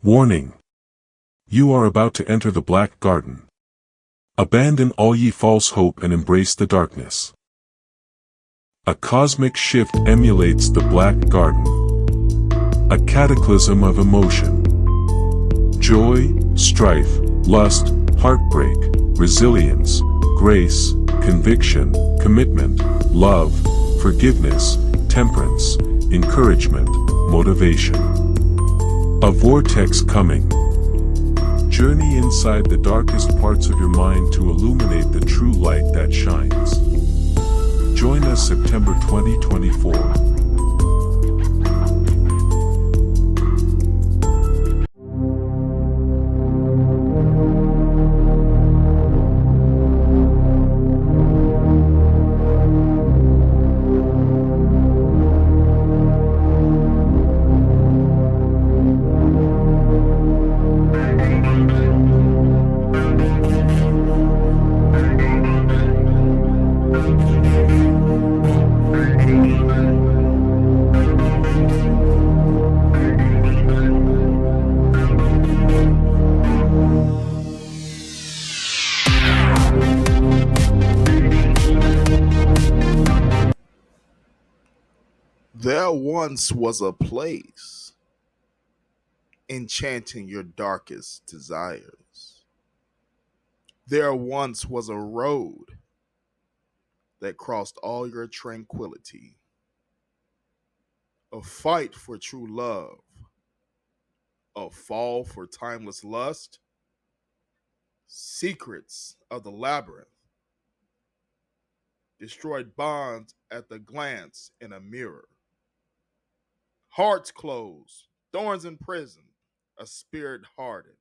Warning. You are about to enter the Black Garden. Abandon all ye false hope and embrace the darkness. A cosmic shift emulates the Black Garden. A cataclysm of emotion. Joy, strife, lust, heartbreak, resilience, grace, conviction, commitment, love, forgiveness, temperance, encouragement, motivation. A vortex coming. Journey inside the darkest parts of your mind to illuminate the true light that shines. Join us September 2024. There once was a place enchanting your darkest desires. There once was a road that crossed all your tranquility. A fight for true love, a fall for timeless lust, secrets of the labyrinth, destroyed bonds at the glance in a mirror. Hearts closed, thorns in prison, a spirit hardened.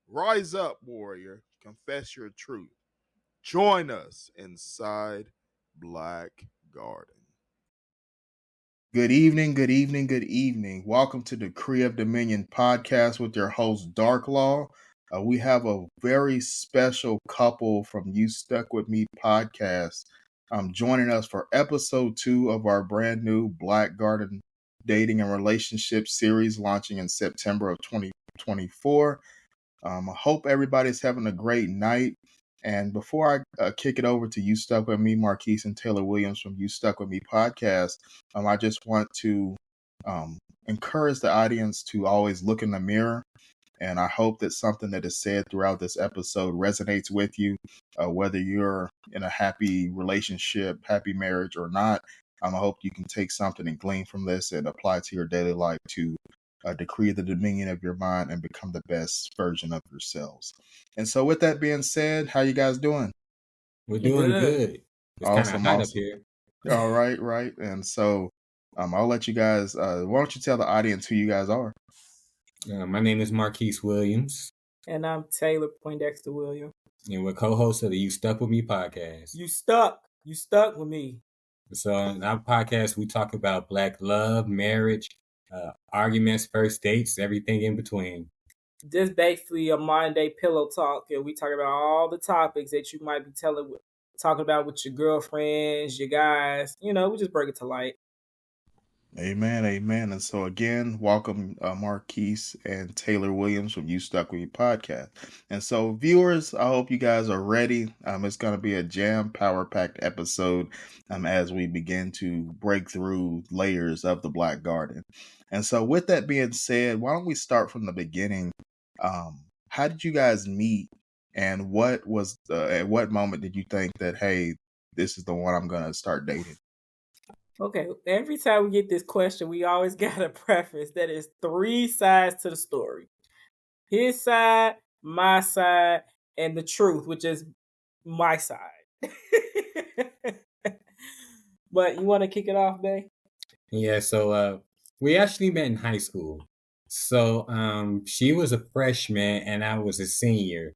Rise up, warrior, confess your truth. Join us inside Black Garden. Good evening, good evening, good evening. Welcome to the Decree of Dominion podcast with your host, Dark Law. We have a very special couple from You Stuck With Me podcast joining us for episode 2 of our brand new Black Garden dating and relationship series launching in September of 2024. I hope everybody's having a great night. And before I kick it over to You Stuck With Me, Marquis and Taylor Williams from You Stuck With Me podcast, I just want to encourage the audience to always look in the mirror. And I hope that something that is said throughout this episode resonates with you, whether you're in a happy relationship, happy marriage or not. I hope you can take something and glean from this and apply it to your daily life to decree the dominion of your mind and become the best version of yourselves. And so with that being said, how you guys doing? We're doing good. It's kind of hot up here. All right. And so I'll let you guys, why don't you tell the audience who you guys are? My name is Marquis Williams. And I'm Taylor Poindexter Williams. And we're co-hosts of the You Stuck With Me podcast. You stuck with me. So in our podcast, we talk about Black love, marriage, arguments, first dates, everything in between. Just basically a modern day pillow talk, and we talk about all the topics that you might be talking about with your girlfriends, your guys. We just bring it to light. Amen. And so again, welcome Marquis and Taylor Williams from You Stuck With Me podcast. And so viewers, I hope you guys are ready. It's going to be a power-packed episode as we begin to break through layers of the Black Garden. And so with that being said, why don't we start from the beginning? How did you guys meet? And what was at what moment did you think that, hey, this is the one I'm going to start dating? Okay, every time we get this question, we always got to preface that it's 3 sides to the story. His side, my side, and the truth, which is my side. But you want to kick it off, babe? Yeah, so we actually met in high school. So she was a freshman and I was a senior.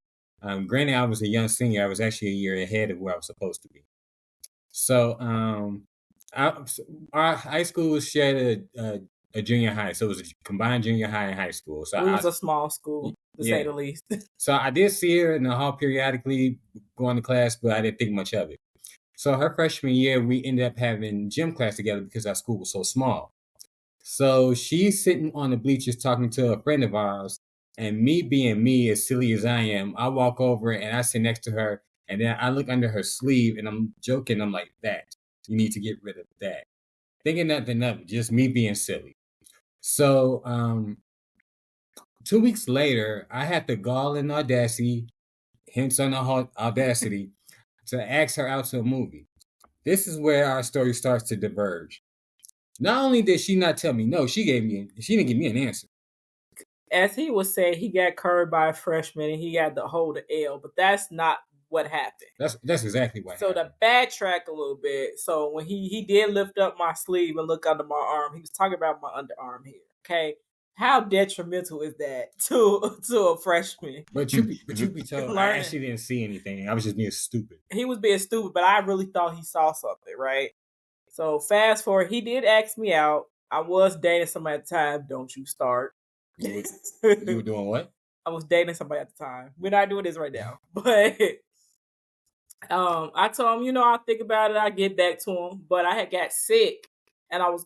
Granted, I was a young senior. I was actually a year ahead of where I was supposed to be. So our high school shared a junior high, so it was a combined junior high and high school. So it was a small school, to say the least. So I did see her in the hall periodically going to class, but I didn't think much of it. So her freshman year, we ended up having gym class together because our school was so small. So she's sitting on the bleachers talking to a friend of ours, and me being me, as silly as I am, I walk over and I sit next to her, and then I look under her sleeve and I'm joking. I'm like, that. You need to get rid of that. Thinking nothing of it, just me being silly. So 2 weeks later, I had the gall and audacity, hence on the audacity, to ask her out to a movie. This is where our story starts to diverge. Not only did she not tell me no, she didn't give me an answer. As he was saying, he got curved by a freshman and he had to hold the L, but that's not what happened. That's exactly what happened. So to backtrack a little bit, so when he did lift up my sleeve and look under my arm, he was talking about my underarm hair. Okay, how detrimental is that to a freshman? But you be told, I actually didn't see anything. I was just being stupid. He was being stupid, but I really thought he saw something, right? So fast forward, he did ask me out. I was dating somebody at the time. Don't you start. You were doing what? I was dating somebody at the time. We're not doing this right now, but I told him, I'll think about it. I'll get back to him. But I had got sick and I was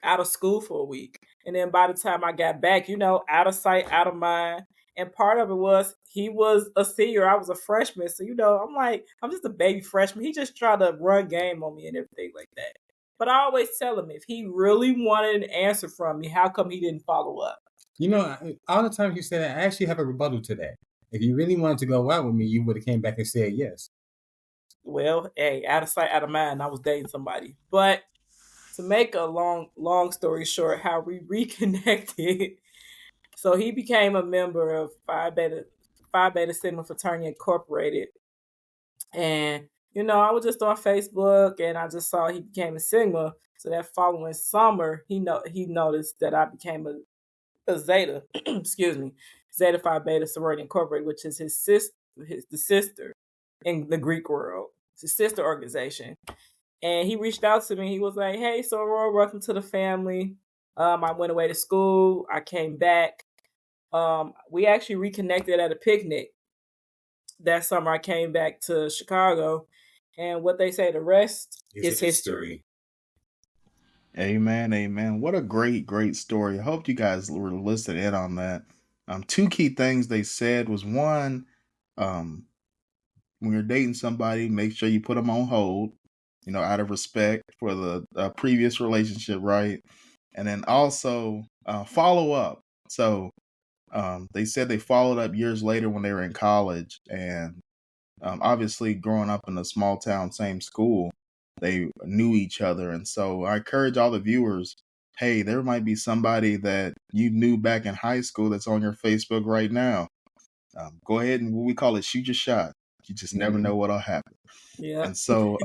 out of school for a week. And then by the time I got back, out of sight, out of mind. And part of it was he was a senior. I was a freshman. So, I'm like, I'm just a baby freshman. He just tried to run game on me and everything like that. But I always tell him, if he really wanted an answer from me, how come he didn't follow up? All the times you say that, I actually have a rebuttal to that. If you really wanted to go out with me, you would have came back and said yes. Well, hey, out of sight, out of mind, I was dating somebody. But to make a long story short, how we reconnected, so he became a member of Phi Beta Sigma Fraternity Incorporated. And, I was just on Facebook and I just saw he became a Sigma. So that following summer, he noticed that I became a Zeta, excuse me, Zeta Phi Beta Sorority Incorporated, which is the sister in the Greek world. It's his sister organization. And he reached out to me. He was like, hey, Soror, welcome to the family. I went away to school. I came back. We actually reconnected at a picnic. That summer I came back to Chicago. And what they say, the rest is history. Amen, amen. What a great story. I hope you guys were listening in on that. Two key things they said was, one, when you're dating somebody, make sure you put them on hold, out of respect for the previous relationship, right? And then also follow up. So they said they followed up years later when they were in college, and obviously growing up in a small town, same school, they knew each other. And so I encourage all the viewers, hey, there might be somebody that you knew back in high school that's on your Facebook right now. Go ahead and, what we call it, shoot your shot. You just never know what'll happen. Yeah. And so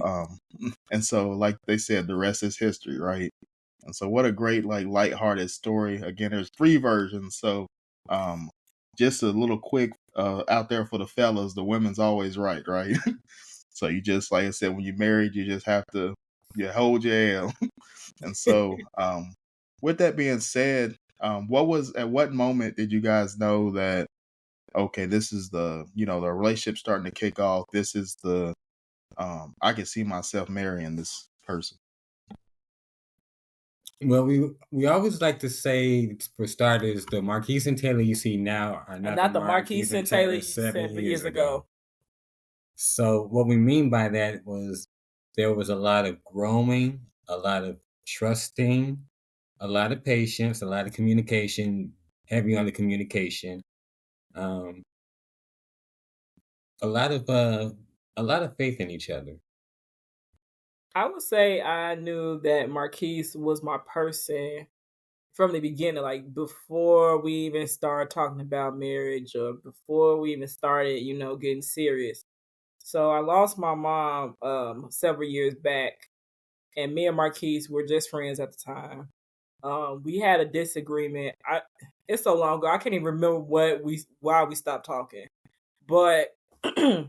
like they said, the rest is history, right? And so what a great, lighthearted story. Again, there's 3 versions. So just a little quick out there for the fellas, the women's always right? So you just, like I said, when you're married, you just have to hold your L. And so with that being said, at what moment did you guys know that, okay, this is the relationship starting to kick off? This is the I can see myself marrying this person. Well, we always like to say, for starters, the Marquis and Taylor you see now are not the Marquis and Taylor you 7 years ago. So what we mean by that was there was a lot of growing, a lot of trusting, a lot of patience, a lot of communication, heavy on the communication, a lot of faith in each other. I would say I knew that Marquise was my person from the beginning, like before we even started talking about marriage or before we even started, getting serious. So I lost my mom several years back, and me and Marquise were just friends at the time. We had a disagreement. It's so long ago, I can't even remember why we stopped talking. But I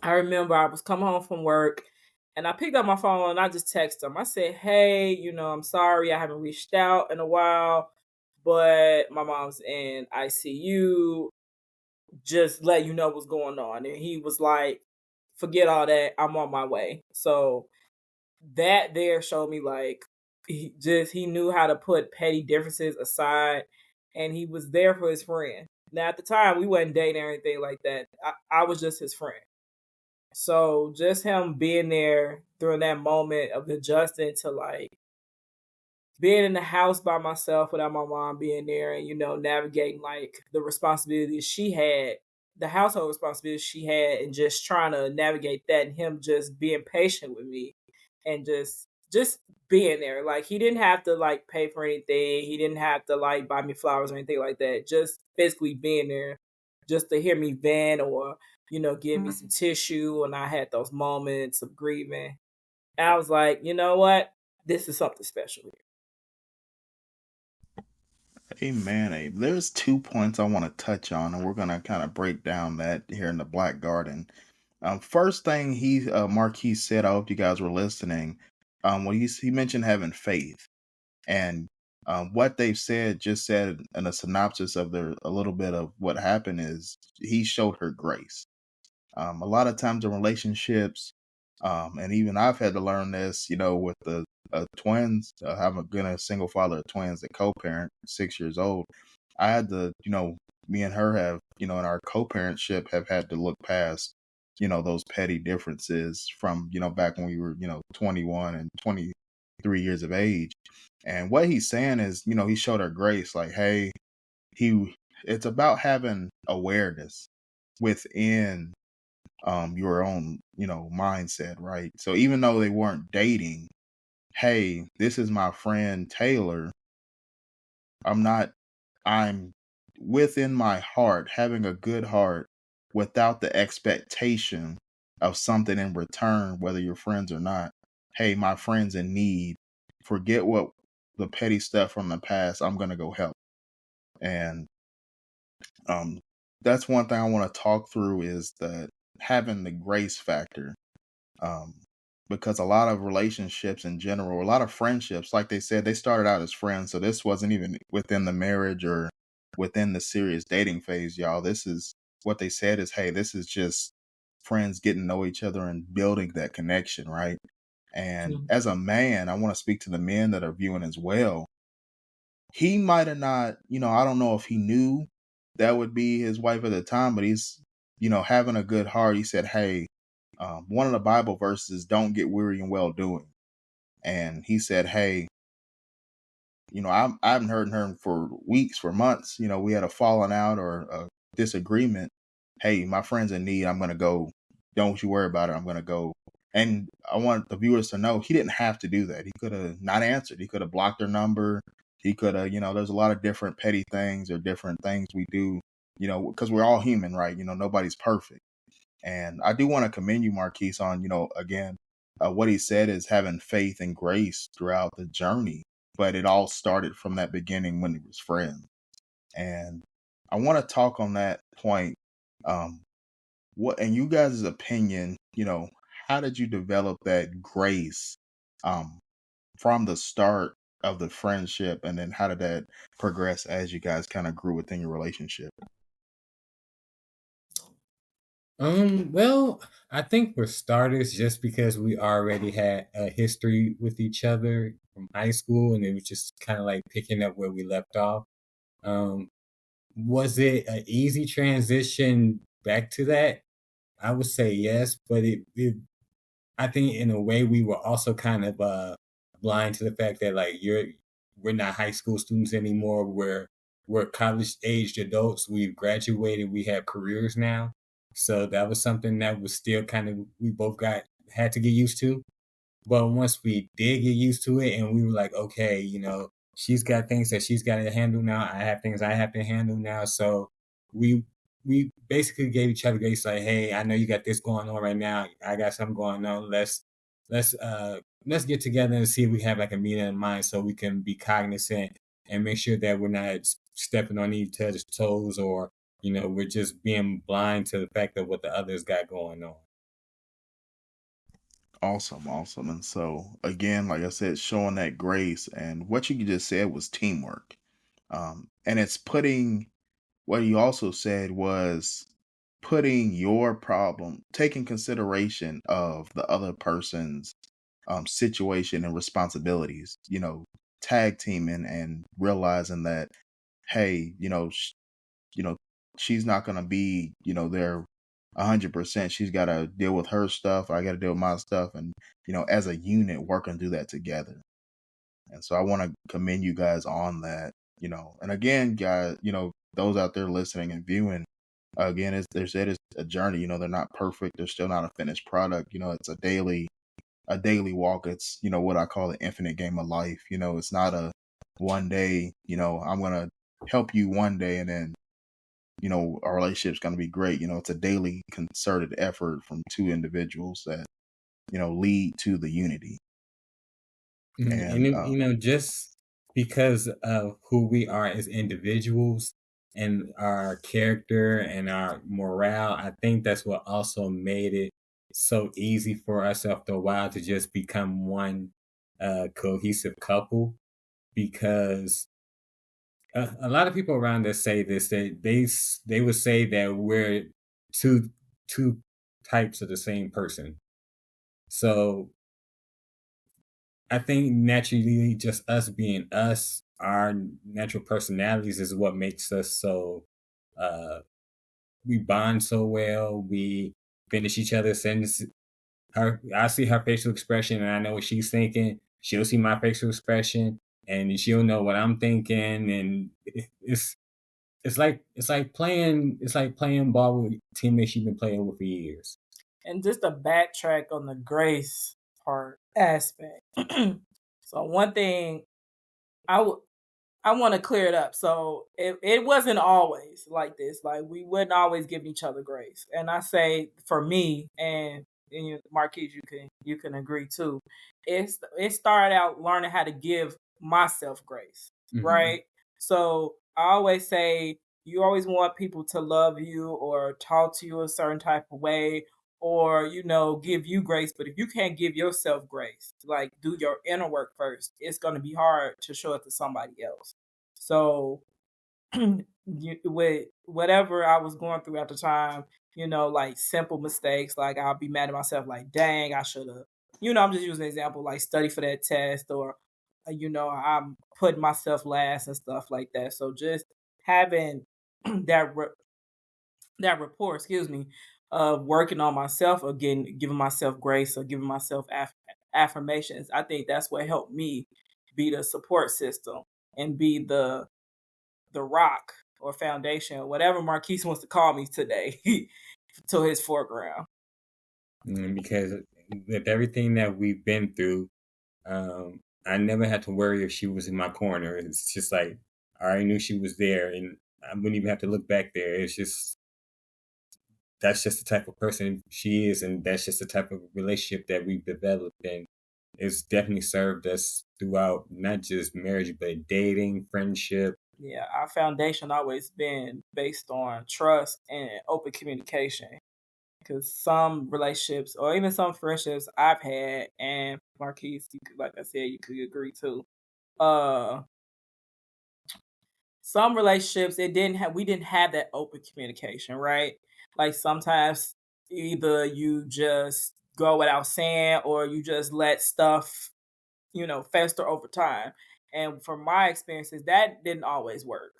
remember I was coming home from work, and I picked up my phone and I just texted him. I said, hey, I'm sorry I haven't reached out in a while, but my mom's in ICU. Just let you know what's going on. And he was like, forget all that. I'm on my way. So that there showed me, like, he knew how to put petty differences aside, and he was there for his friend. Now at the time we wasn't dating or anything like that. I was just his friend. So just him being there during that moment of adjusting to like being in the house by myself without my mom being there, and navigating like the responsibilities she had, the household responsibilities she had, and just trying to navigate that, and him just being patient with me and just being there. Like he didn't have to like pay for anything. He didn't have to like buy me flowers or anything like that. Just physically being there just to hear me vent, or give me some tissue, and I had those moments of grieving. And I was like, you know what? This is something special here. Amen, Abe. There's 2 points I want to touch on, and we're gonna kind of break down that here in the Black Garden. First thing Marquis said, I hope you guys were listening. When he mentioned having faith, and what they've just said in a synopsis of a little bit of what happened is he showed her grace. A lot of times in relationships, and even I've had to learn this, with the twins. I'm a single father of twins that co-parent, 6 years old. I had to, me and her have, in our co-parentship, have had to look past, those petty differences from, back when we were, 21 and 23 years of age. And what he's saying is, he showed her grace, like, hey, it's about having awareness within your own, mindset, right? So even though they weren't dating, hey, this is my friend Taylor. I'm within my heart, having a good heart without the expectation of something in return, whether you're friends or not. Hey, my friend's in need. Forget what the petty stuff from the past. I'm going to go help. And that's one thing I want to talk through is that having the grace factor. Because a lot of relationships in general, a lot of friendships, like they said, they started out as friends. So this wasn't even within the marriage or within the serious dating phase, y'all. This is what they said is, hey, this is just friends getting to know each other and building that connection, right? And as a man, I want to speak to the men that are viewing as well. He might have not, I don't know if he knew that would be his wife at the time, but he's, having a good heart. He said, hey, one of the Bible verses, don't get weary in well doing. And he said, hey, I haven't heard her for weeks, for months. We had a falling out or a disagreement. Hey, my friend's in need. I'm going to go. Don't you worry about it. I'm going to go. And I want the viewers to know he didn't have to do that. He could have not answered. He could have blocked her number. He could have, there's a lot of different petty things or different things we do, because we're all human, right? Nobody's perfect. And I do want to commend you, Marquise, on, again, what he said is having faith and grace throughout the journey. But it all started from that beginning when he was friends. And I want to talk on that point. What, in you guys' opinion, how did you develop that grace from the start of the friendship? And then how did that progress as you guys kind of grew within your relationship? Well, I think for starters, just because we already had a history with each other from high school, and it was just kind of like picking up where we left off. Was it an easy transition back to that? I would say yes, but I think in a way we were also kind of blind to the fact that like we're not high school students anymore. We're college aged adults. We've graduated. We have careers now. So that was something that was still kind of we both had to get used to. But once we did get used to it, and we were like, okay, she's got things that she's got to handle now. I have things I have to handle now. So we basically gave each other grace, like, hey, I know you got this going on right now. I got something going on. Let's get together and see if we have like a meeting in mind, so we can be cognizant and make sure that we're not stepping on each other's toes, or we're just being blind to the fact of what the others got going on. Awesome. And so again, like I said, showing that grace, and what you just said was teamwork. And it's what you also said was putting your problem, taking consideration of the other person's situation and responsibilities, tag teaming and realizing that, hey, she's not going to be, there 100%. She's got to deal with her stuff. I got to deal with my stuff. And, as a unit, working through that together. And so I want to commend you guys on that, and again, guys, those out there listening and viewing, again, as they said, it's a journey. They're not perfect. They're still not a finished product. It's a daily walk. It's, what I call the infinite game of life. It's not a one day, I'm going to help you one day and then, our relationship's going to be great. It's a daily concerted effort from two individuals that, lead to the unity. And just because of who we are as individuals and our character and our morale, I think that's what also made it so easy for us after a while to just become one cohesive couple. Because a lot of people around us say this, they would say that we're two types of the same person. So I think naturally, just us being us, our natural personalities is what makes us so. We bond so well. We finish each other's sentences. I see her facial expression, and I know what she's thinking. She'll see my facial expression, and she'll know what I'm thinking. And it's like playing ball with teammates you've been playing with for years. And just to backtrack on the grace part aspect. So one thing I want to clear it up. So it wasn't always like this. Like we wouldn't always give each other grace. And I say for me and Marquis, you can agree too. It started out learning how to give myself grace, right? So I always say you always want people to love you or talk to you a certain type of way, or give you grace. But if you can't give yourself grace, like do your inner work first, it's going to be hard to show it to somebody else. So with whatever I was going through at the time, like simple mistakes, like I'll be mad at myself, like, dang, I should have, I'm just using an example, like study for that test, or I'm putting myself last and stuff like that. So just having that rapport, of working on myself, again, giving myself grace or giving myself affirmations. I think that's what helped me be the support system and be the rock or foundation, whatever Marquis wants to call me today, to his foreground. Because with everything that we've been through, I never had to worry if she was in my corner. It's just like I already knew she was there, and I wouldn't even have to look back there. It's just that's just the type of person she is, and that's just the type of relationship that we've developed, and it's definitely served us throughout not just marriage but dating, friendship. Yeah, our foundation always been based on trust and open communication. Because some relationships or even some friendships I've had, and Marquis, like I said, you could agree too. Some relationships we didn't have that open communication, right? Like sometimes either you just go without saying or you just let stuff, fester over time. And from my experiences, that didn't always work.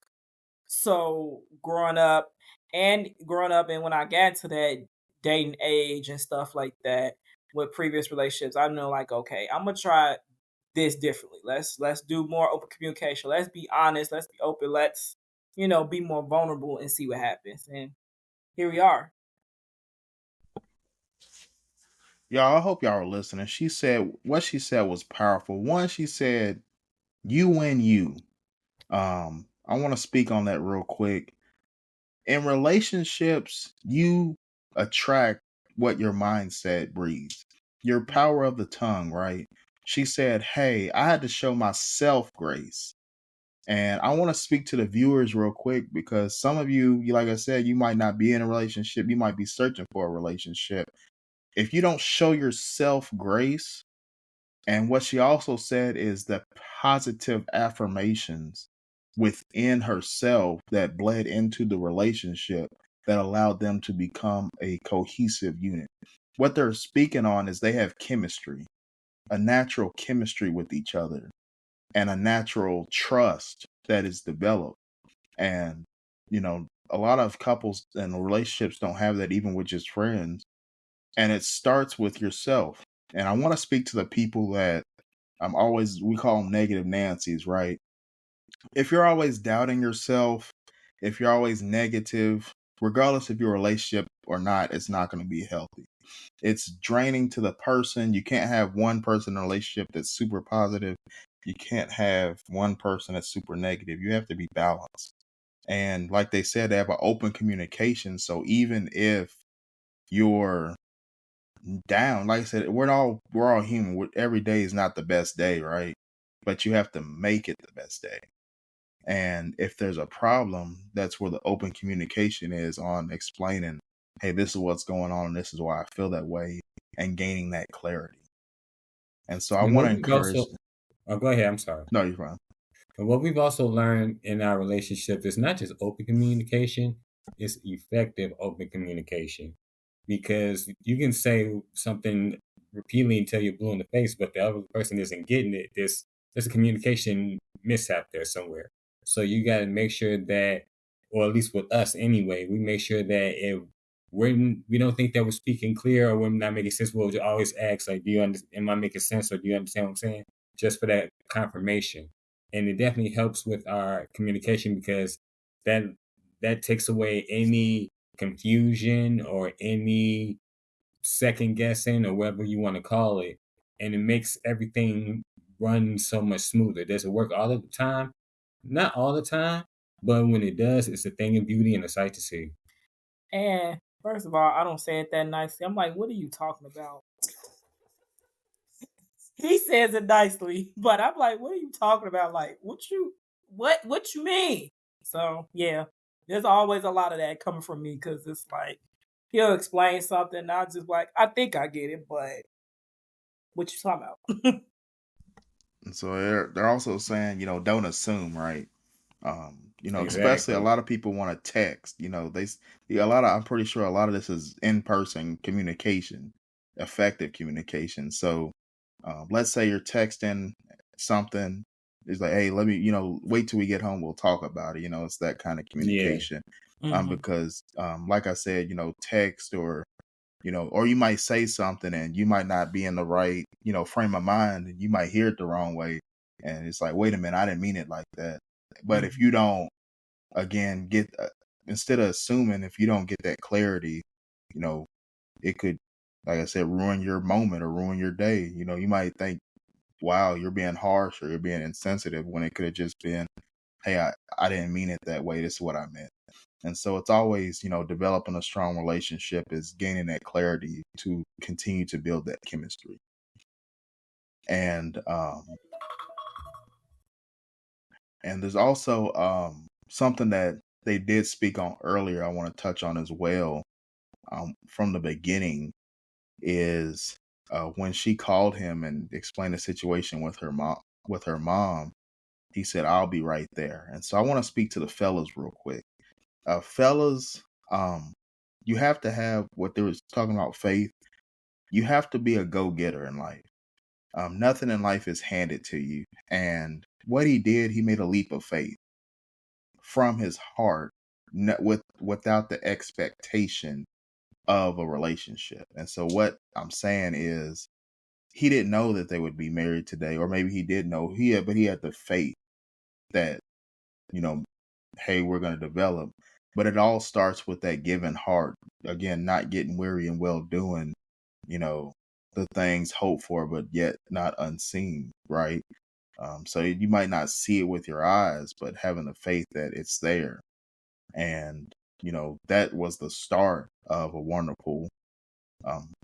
So growing up and when I got to that dating age and stuff like that with previous relationships, I know like, okay, I'm gonna try this differently. Let's do more open communication. Let's be honest. Let's be open. Let's be more vulnerable and see what happens. And here we are. Y'all, I hope y'all are listening. What she said was powerful. One, she said, "You win you." I want to speak on that real quick. In relationships, you attract what your mindset breeds. Your power of the tongue, right? She said, "Hey, I had to show myself grace." And I want to speak to the viewers real quick because some of you, like I said, you might not be in a relationship. You might be searching for a relationship. If you don't show yourself grace, and what she also said is the positive affirmations within herself that bled into the relationship that allowed them to become a cohesive unit. What they're speaking on is they have chemistry. a natural chemistry with each other and a natural trust that is developed. And, a lot of couples and relationships don't have that even with just friends. And it starts with yourself. And I want to speak to the people that we call them negative Nancy's, right? If you're always doubting yourself, if you're always negative, regardless if your relationship or not, it's not going to be healthy. It's draining to the person. You can't have one person in a relationship that's super positive. You can't have one person that's super negative. You have to be balanced. And like they said, they have an open communication. So even if you're down, like I said, we're all human. Every day is not the best day, right? But you have to make it the best day. And if there's a problem, that's where the open communication is on explaining, hey, this is what's going on and this is why I feel that way, and gaining that clarity. And so I And want to what we've encourage. also, oh, go ahead. I'm sorry. No, you're fine. And what we've also learned in our relationship is not just open communication, it's effective open communication. Because you can say something repeatedly until you're blue in the face, but the other person isn't getting it. There's a communication mishap there somewhere. So you got to make sure that, or at least with us anyway, we make sure that if we don't think that we're speaking clear or we're not making sense, we'll always ask, like, am I making sense, or do you understand what I'm saying? Just for that confirmation. And it definitely helps with our communication, because that takes away any confusion or any second guessing or whatever you want to call it. And it makes everything run so much smoother. Does it work all of the time? Not all the time, but when it does, it's a thing of beauty and a sight to see. And first of all, I don't say it that nicely. I'm like, what are you talking about? He says it nicely, but I'm like, what are you talking about? Like, what you mean? So yeah, there's always a lot of that coming from me, because it's like he'll explain something, and I'll just like, I think I get it, but what you talking about? And so they're also saying, don't assume, right? Especially a Exactly. lot of people want to text. I'm pretty sure a lot of this is in-person communication, effective communication. So let's say you're texting something. It's like, hey, let me, wait till we get home. We'll talk about it. It's that kind of Yeah. communication. Mhm. Because like I said, text or you might say something and you might not be in the right, frame of mind, and you might hear it the wrong way. And it's like, wait a minute, I didn't mean it like that. But if you don't, again, instead of assuming, if you don't get that clarity, it could, like I said, ruin your moment or ruin your day. You might think, wow, you're being harsh or you're being insensitive, when it could have just been, hey, I didn't mean it that way. This is what I meant. And so it's always, developing a strong relationship is gaining that clarity to continue to build that chemistry. And there's also something that they did speak on earlier I want to touch on as well, from the beginning, is when she called him and explained the situation with her mom, he said, I'll be right there. And so I want to speak to the fellas real quick. Fellas, you have to have what they were talking about, faith. You have to be a go-getter in life. Nothing in life is handed to you. And what he did, he made a leap of faith from his heart, without the expectation of a relationship. And so what I'm saying is, he didn't know that they would be married today, or maybe he did know, but he had the faith that, hey, we're going to develop. But it all starts with that given heart. Again, not getting weary and well doing, the things hoped for, but yet not unseen, right? So you might not see it with your eyes, but having the faith that it's there. And, that was the start of a wonderful,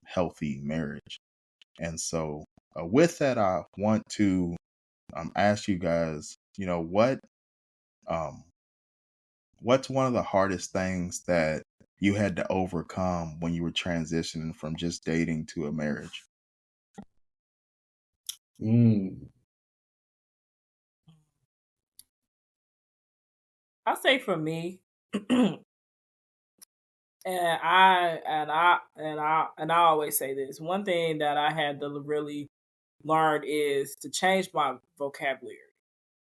healthy marriage. And so with that, I want to ask you guys, what's one of the hardest things that you had to overcome when you were transitioning from just dating to a marriage? I say for me, and I always say this. One thing that I had to really learned is to change my vocabulary.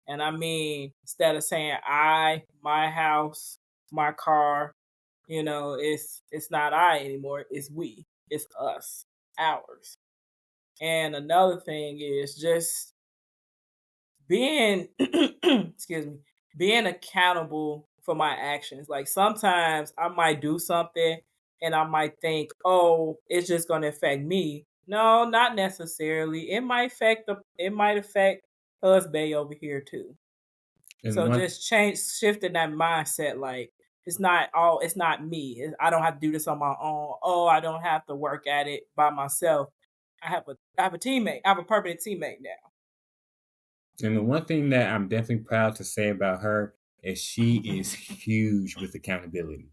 And I mean, instead of saying I, my house, my car, it's not I anymore. It's we. It's us. Ours. And another thing is just being excuse me, being accountable for my actions. Like sometimes I might do something and I might think, "Oh, it's just going to affect me." No, not necessarily. It might affect us Bay over here too. And So one just shifting that mindset, like it's not me. I don't have to do this on my own. Oh, I don't have to work at it by myself. I have a teammate. I have a permanent teammate now. And the one thing that I'm definitely proud to say about her is she is huge with accountability.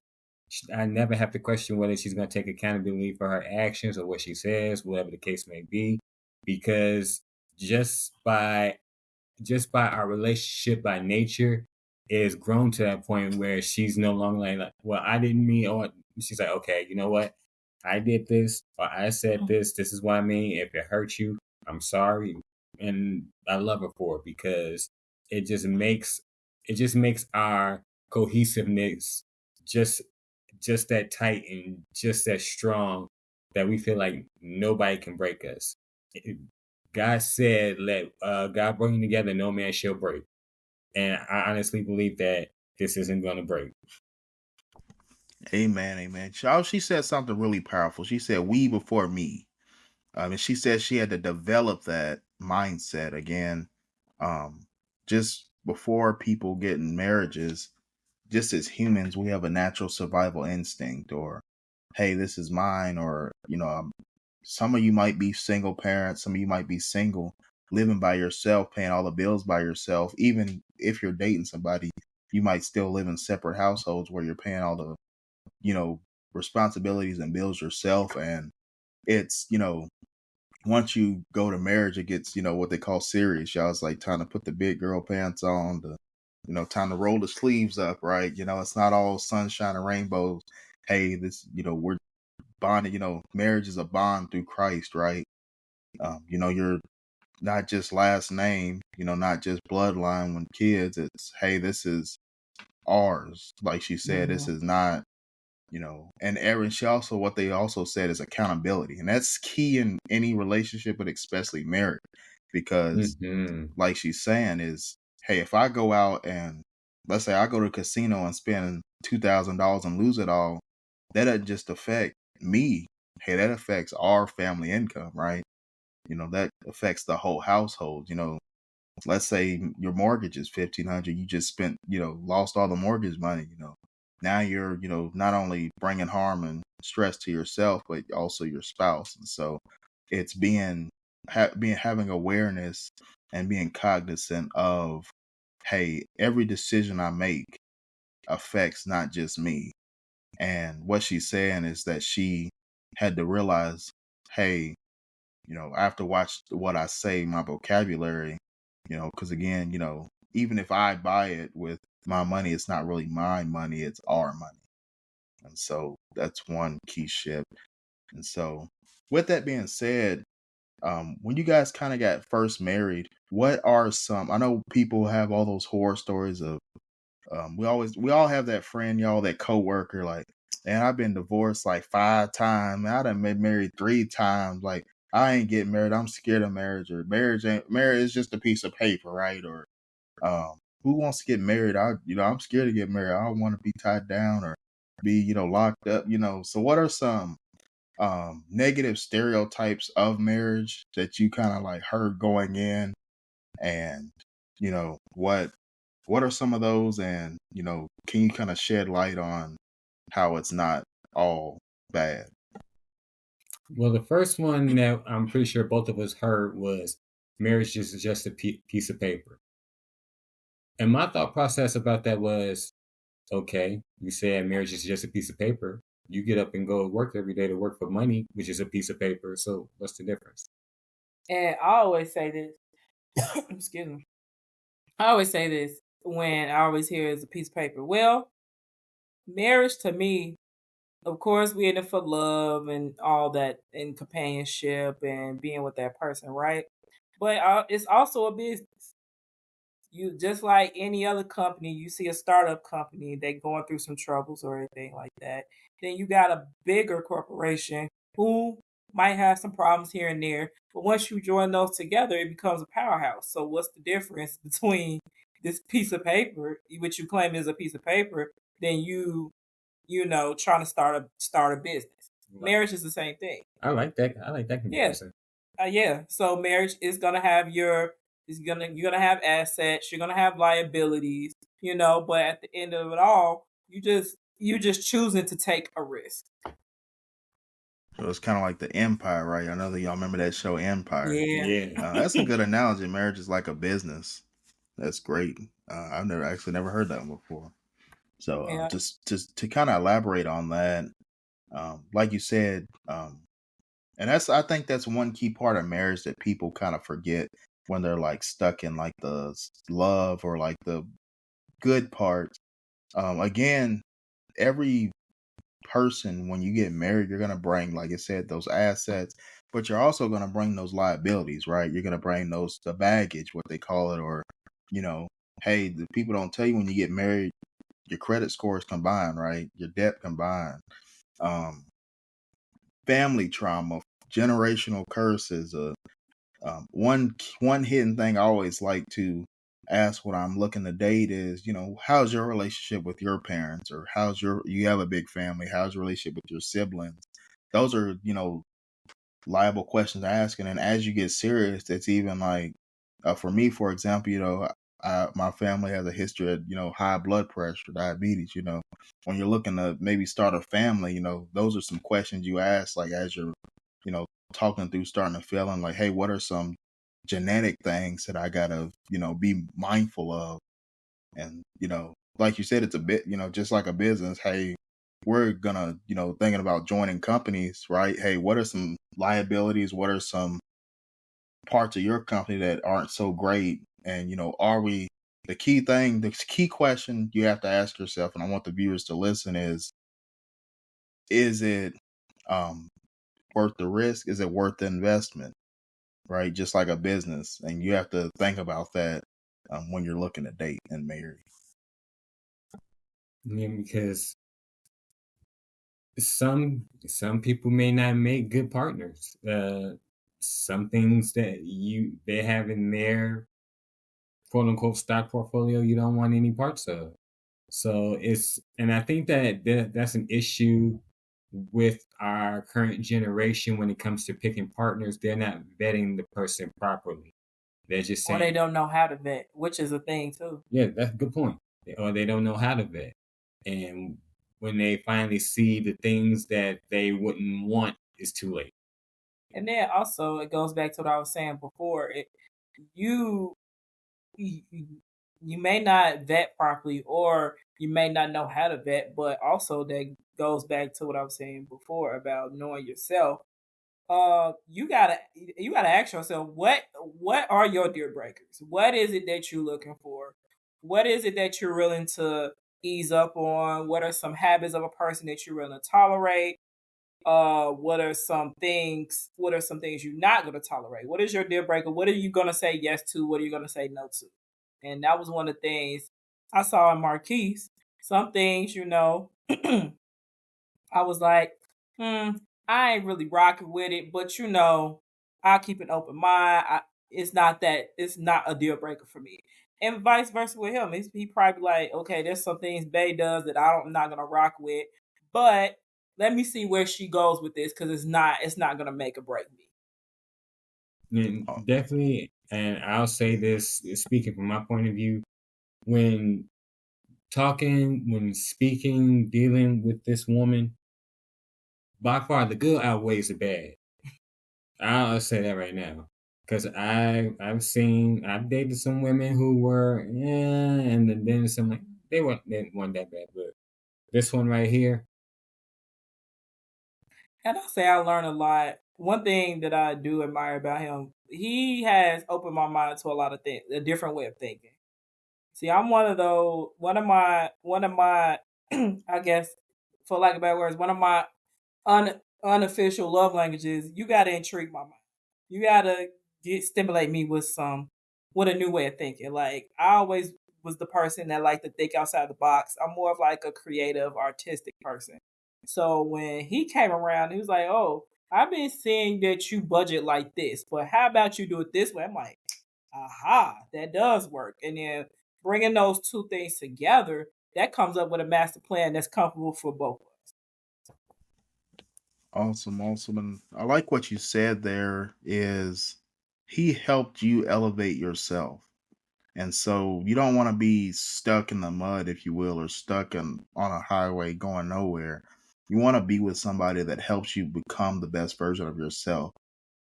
I never have to question whether she's going to take accountability for her actions or what she says, whatever the case may be, because just by our relationship by nature is grown to that point where she's no longer like, well, I didn't mean, or she's like, okay, you know what? I did this, or I said this. This is what I mean. If it hurt you, I'm sorry. And I love her for it because it just makes our cohesiveness just that tight and just that strong that we feel like nobody can break us. God said, "Let God bring you together; no man shall break." And I honestly believe that this isn't going to break. Amen, amen. She said something really powerful. She said, "We before me." And she said she had to develop that mindset again. Just before people get in marriages, just as humans, we have a natural survival instinct, or, hey, this is mine, or, some of you might be single parents, some of you might be single, living by yourself, paying all the bills by yourself. Even if you're dating somebody, you might still live in separate households where you're paying all the, responsibilities and bills yourself. And it's, once you go to marriage, it gets, what they call serious. Y'all, it's like time to put the big girl pants on, time to roll the sleeves up, right? It's not all sunshine and rainbows. Hey, we're bonded, marriage is a bond through Christ, right? You're not just last name, not just bloodline when kids. It's, hey, this is ours. Like she said, this is not, and Erin, what they also said is accountability. And that's key in any relationship, but especially marriage, because like she's saying is, hey, if I go out and let's say I go to a casino and spend $2,000 and lose it all, that doesn't just affect me. Hey, that affects our family income, right? That affects the whole household. Let's say your mortgage is $1,500. You just spent, lost all the mortgage money. Now you're, not only bringing harm and stress to yourself, but also your spouse. And so it's having awareness and being cognizant of, hey, every decision I make affects not just me. And what she's saying is that she had to realize, hey, I have to watch what I say, my vocabulary, because again, even if I buy it with my money, it's not really my money, it's our money. And so that's one key shift. And so with that being said, when you guys kind of got first married, what are I know people have all those horror stories of, we all have that friend, y'all, that coworker, like, and I've been divorced like 5 times. I done been married 3 times. Like, I ain't getting married. I'm scared of marriage, or marriage is just a piece of paper, right? Or, who wants to get married? I'm scared to get married. I don't want to be tied down or be, locked up, So what are some, negative stereotypes of marriage that you kind of like heard going in, and, what are some of those, and, can you kind of shed light on how it's not all bad? Well, the first one that I'm pretty sure both of us heard was marriage is just a piece of paper. And my thought process about that was, okay, you said marriage is just a piece of paper. You get up and go to work every day to work for money, which is a piece of paper. So what's the difference? And I always say this, excuse me. I always say this when I always hear it's a piece of paper. Well, marriage to me, of course, we're in it for love and all that, and companionship and being with that person, right? but it's also a business. You just like any other company, you see a startup company, they going through some troubles or anything like that. Then you got a bigger corporation who might have some problems here and there. But once you join those together, it becomes a powerhouse. So what's the difference between this piece of paper, which you claim is a piece of paper, than trying to start a business? Marriage is the same thing. I like that. I like that comparison. Yeah. So marriage is gonna have you're gonna have assets, you're gonna have liabilities, but at the end of it all, you just choosing to take a risk. So it's kind of like the Empire, right? I know that y'all remember that show Empire. Yeah. That's a good analogy. Marriage is like a business. That's great. I've never heard that one before. So Yeah. just to kind of elaborate on that, like you said, and I think that's one key part of marriage that people kind of forget when they're like stuck in like the love or like the good parts. Again, every person, when you get married, you're gonna bring, like I said, those assets, but you're also gonna bring those liabilities, right? You're gonna bring the baggage, what they call it, or hey, the people don't tell you when you get married, your credit scores combined, right? Your debt combined. Family trauma, generational curses. One hidden thing I always like to ask when I'm looking to date is, how's your relationship with your parents, or you have a big family? How's your relationship with your siblings? Those are, liable questions to ask. And then as you get serious, it's even like, for me, for example, my family has a history of, high blood pressure, diabetes. When you're looking to maybe start a family, those are some questions you ask, like as you're, talking through, starting to feeling like, hey, what are some genetic things that I gotta, be mindful of? And, like you said, it's a bit, just like a business. Hey, we're gonna, thinking about joining companies, right? Hey, what are some liabilities? What are some parts of your company that aren't so great? And, are we, the key question you have to ask yourself, and I want the viewers to listen, is it worth the risk? Is it worth the investment? Right? Just like a business. And you have to think about that when you're looking to date and marry. Yeah, because some people may not make good partners. Some things that they have in their quote unquote stock portfolio you don't want any parts of. So and I think that's an issue with our current generation when it comes to picking partners. They're not vetting the person properly. They're just saying, or they don't know how to vet, which is a thing too. Yeah, that's a good point. Or they don't know how to vet. And when they finally see the things that they wouldn't want, it's too late. And then also it goes back to what I was saying before. You may not vet properly, or you may not know how to vet, but also that goes back to what I was saying before about knowing yourself. You gotta ask yourself, what are your deal breakers? What is it that you're looking for? What is it that you're willing to ease up on? What are some habits of a person that you're willing to tolerate? What are some things you're not gonna tolerate? What is your deal breaker? What are you gonna say yes to? What are you gonna say no to? And that was one of the things I saw in Marquis. Some things, I was like, I ain't really rocking with it, but I keep an open mind. It's not a deal breaker for me. And vice versa with him. He probably like, okay, there's some things Bay does that I'm not gonna rock with, but let me see where she goes with this, because it's not gonna make or break me. And definitely, and I'll say this, speaking from my point of view, when speaking, dealing with this woman, by far the good outweighs the bad. I'll say that right now. Because I've dated some women who were, and then some, like, they weren't that bad. But this one right here. And I'll say I learned a lot. One thing that I do admire about him, he has opened my mind to a lot of things, a different way of thinking. See, I'm one of my, I guess, for lack of better words, one of my unofficial love languages. You got to intrigue my mind. You got to stimulate me with a new way of thinking. Like I always was the person that liked to think outside the box. I'm more of like a creative, artistic person. So when he came around, he was like, "Oh, I've been seeing that you budget like this, but how about you do it this way?" I'm like, "Aha, that does work." And then bringing those two things together, that comes up with a master plan that's comfortable for both of us. Awesome, awesome. And I like what you said there is he helped you elevate yourself. And so you don't want to be stuck in the mud, if you will, or stuck on a highway going nowhere. You want to be with somebody that helps you become the best version of yourself.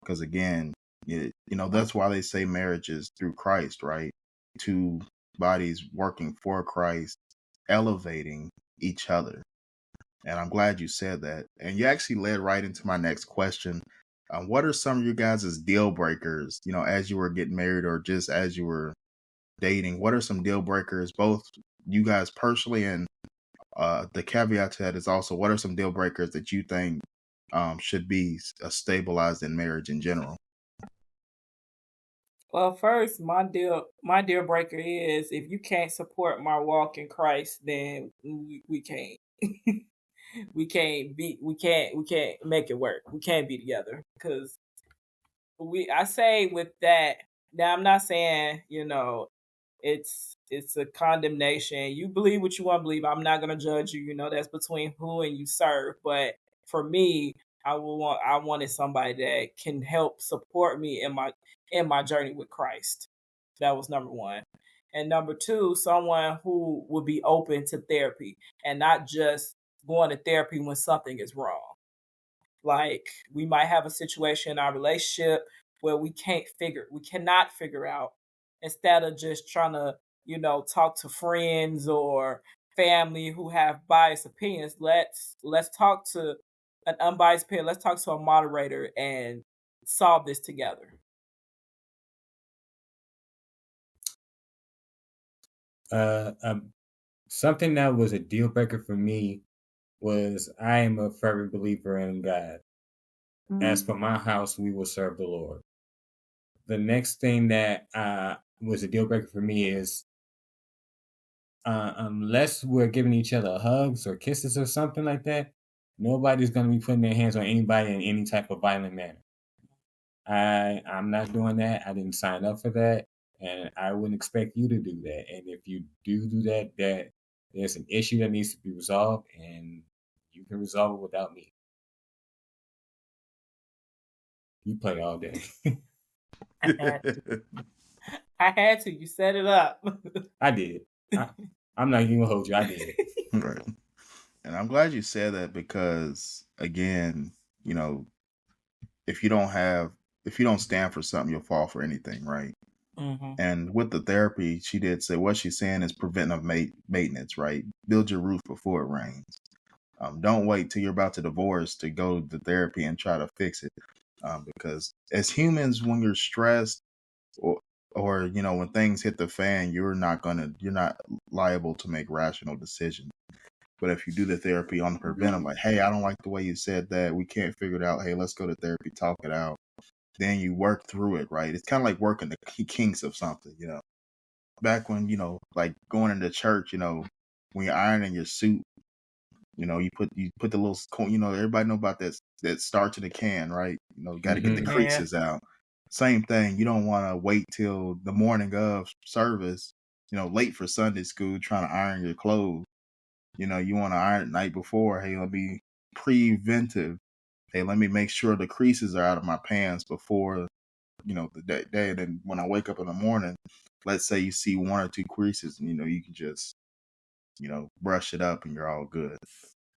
Because again, that's why they say marriage is through Christ, right? Two bodies working for Christ, elevating each other. And I'm glad you said that. And you actually led right into my next question. What are some of your guys' deal breakers, as you were getting married or just as you were dating? What are some deal breakers, both you guys personally and the caveat to that is also, what are some deal breakers that you think should be stabilized in marriage in general? Well, first, my deal breaker is if you can't support my walk in Christ, then we can't we can't make it work. We can't be together because I say with that. Now I'm not saying it's a condemnation. You believe what you want to believe. I'm not gonna judge you. That's between who and you serve. But for me, I wanted somebody that can help support me in my journey with Christ. That was number one. And number two, someone who would be open to therapy and not just going to therapy when something is wrong. Like we might have a situation in our relationship where we cannot figure out, instead of just trying to, talk to friends or family who have biased opinions. Let's talk to an unbiased peer. Let's talk to a moderator and solve this together. Uh, um, Something that was a deal breaker for me was I am a fervent believer in God. As for my house, we will serve the Lord. The next thing that was a deal breaker for me is unless we're giving each other hugs or kisses or something like that, nobody's going to be putting their hands on anybody in any type of violent manner. I'm not doing that. I didn't sign up for that, and I wouldn't expect you to do that. And if you do that, that there's an issue that needs to be resolved, and you can resolve it without me. You play all day. I had to. You set it up. I did. I'm not even gonna hold you. I did. Right. And I'm glad you said that because, again, if you don't stand for something, you'll fall for anything, right? Mm-hmm. And with the therapy, she did say what she's saying is preventive maintenance, right? Build your roof before it rains. Don't wait till you're about to divorce to go to therapy and try to fix it. Because as humans, when you're stressed or when things hit the fan, you're not liable to make rational decisions. But if you do the therapy on the preventive, like, hey, I don't like the way you said that. We can't figure it out. Hey, let's go to therapy, talk it out. Then you work through it, right? It's kind of like working the kinks of something, Back when, like going into church, when you're ironing your suit, you put the little, everybody know about that starch in the can, right? Got to get the Mhm. creases out. Same thing. You don't want to wait till the morning of service, late for Sunday school, trying to iron your clothes. You want to iron it the night before. Hey, let me preventive. Hey, let me make sure the creases are out of my pants before, the day. And then when I wake up in the morning, let's say you see one or two creases, and you can just, brush it up and you're all good.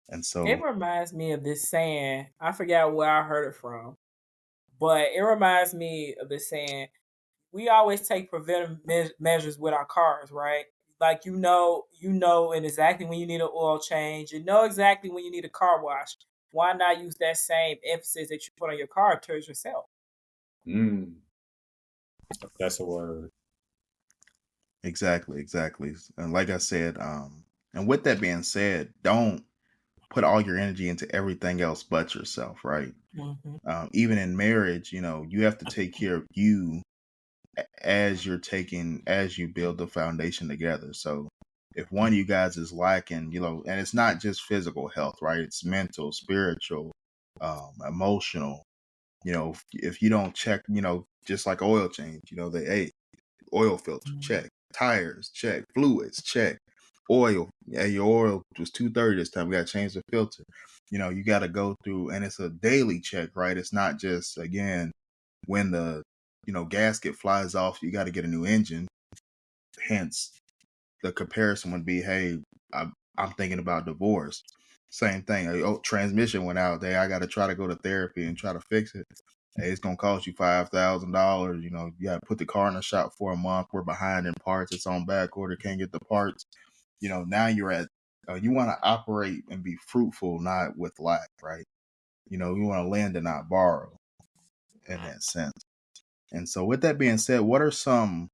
And so, It reminds me of this saying. I forgot where I heard it from, but it reminds me of this saying. We always take preventive measures with our cars, right? Like and exactly when you need an oil change. You know exactly when you need a car wash. Why not use that same emphasis that you put on your car towards yourself? That's a word. exactly. And like I said, and with that being said, don't put all your energy into everything else but yourself, right? Even in marriage, you have to take care of you as you build the foundation together. So if one of you guys is lacking, and it's not just physical health, right? It's mental, spiritual, emotional. If you don't check, just like oil change, oil filter, check, tires, check, fluids, check, oil. Yeah, your oil was 230 this time. We got to change the filter. You got to go through, and it's a daily check, right? It's not just, again, when the gasket flies off, you got to get a new engine. Hence, the comparison would be, hey, I'm thinking about divorce. Same thing. Oh, transmission went out there. I got to try to go to therapy and try to fix it. Hey, it's gonna cost you $5,000. You got to put the car in the shop for a month. We're behind in parts. It's on back order. Can't get the parts. Now you're at. You want to operate and be fruitful, not with lack, right? You want to lend and not borrow, in that sense. And so, with that being said, what are some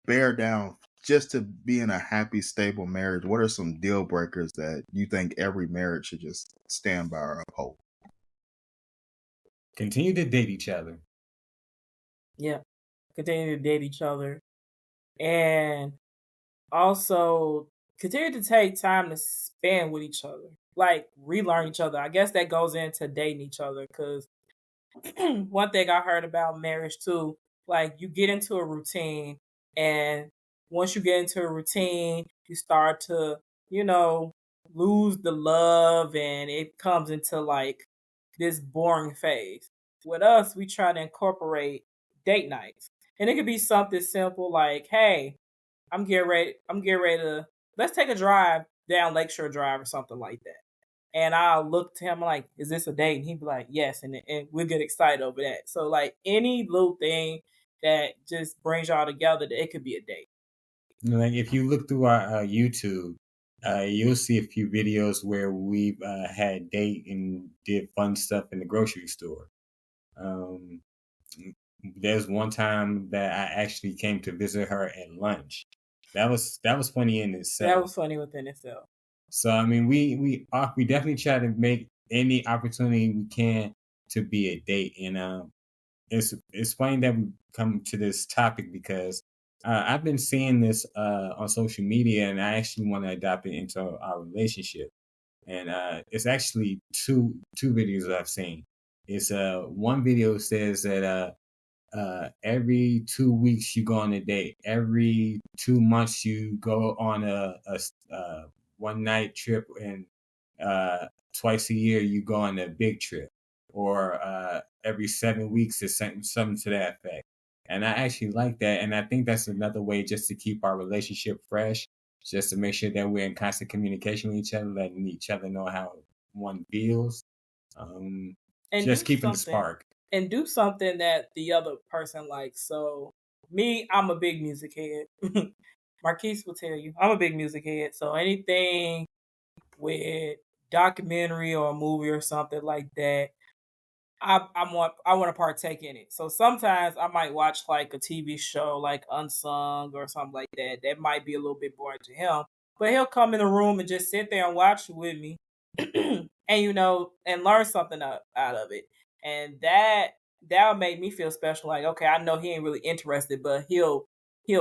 bear down just to be in a happy, stable marriage? What are some deal breakers that you think every marriage should just stand by or uphold? Continue to date each other. Yeah. Continue to date each other. And also continue to take time to spend with each other. Like relearn each other. I guess that goes into dating each other because one thing I heard about marriage too, like you get into a routine and once you get into a routine, you start to, lose the love and it comes into like this boring phase. With us, we try to incorporate date nights. And it could be something simple like, hey, I'm getting ready to let's take a drive down Lakeshore Drive or something like that. And I'll look to him like, is this a date? And he'd be like, yes. And we get excited over that. So like any little thing that just brings y'all together, that it could be a date. Like if you look through our YouTube, you'll see a few videos where we've had date and did fun stuff in the grocery store. There's one time that I actually came to visit her at lunch. That was funny in itself. That was funny within itself. So I mean, we definitely try to make any opportunity we can to be a date, and it's funny that we come to this topic because I've been seeing this on social media, and I actually want to adopt it into our relationship. And it's actually two videos that I've seen. It's one video says that every 2 weeks you go on a date. Every 2 months you go on a one night trip, and twice a year you go on a big trip, or every 7 weeks is something to that effect. And I actually like that, and I think that's another way just to keep our relationship fresh, just to make sure that we're in constant communication with each other, letting each other know how one feels. And Just keeping the spark. And do something that the other person likes. So me, I'm a big music head. Marquis will tell you, I'm a big music head. So anything with documentary or a movie or something like that, I want to partake in it. So sometimes I might watch like a TV show like Unsung or something like that. That might be a little bit boring to him, but he'll come in the room and just sit there and watch it with me, and and learn something out of it. And that'll make me feel special. Like, okay, I know he ain't really interested, but he'll